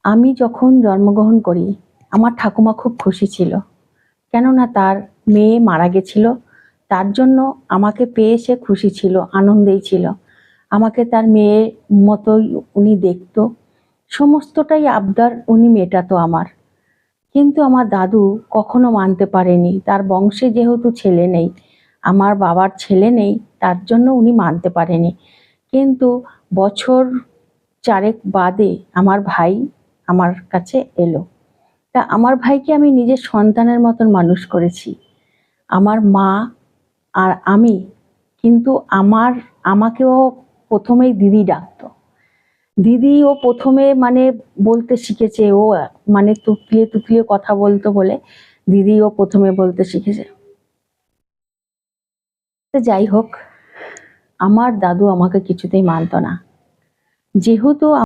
আমি যখন জন্মগ্রহণ করি আমার ঠাকুমা খুব খুশি ছিল, কেননা তার মেয়ে মারা গেছিল। তার জন্য আমাকে পেয়ে সে খুশি ছিল, আনন্দেই ছিল। আমাকে তার মেয়ের মতোই উনি দেখতো, সমস্তটাই আবদার উনি মেটাতো আমার। কিন্তু আমার দাদু কখনো মানতে পারেনি, তার বংশে যেহেতু ছেলে নেই, আমার বাবার ছেলে নেই, তার জন্য উনি মানতে পারেনি। কিন্তু বছর চারেক বাদে আমার ভাই আমার কাছে এলো। তা আমার ভাইকে আমি নিজের সন্তানের মতন মানুষ করেছি। আমার মা আর আমি, কিন্তু আমাকেও প্রথমেই দিদি ডাকতো। দিদি ও প্রথমে মানে বলতে শিখেছে, ও মানে তুতলিয়ে তুতলিয়ে কথা বলতো বলে দিদি ও প্রথমে বলতে শিখেছে। তো যাই হোক, আমার দাদু আমাকে কিছুতেই মানতো না। যেহেতু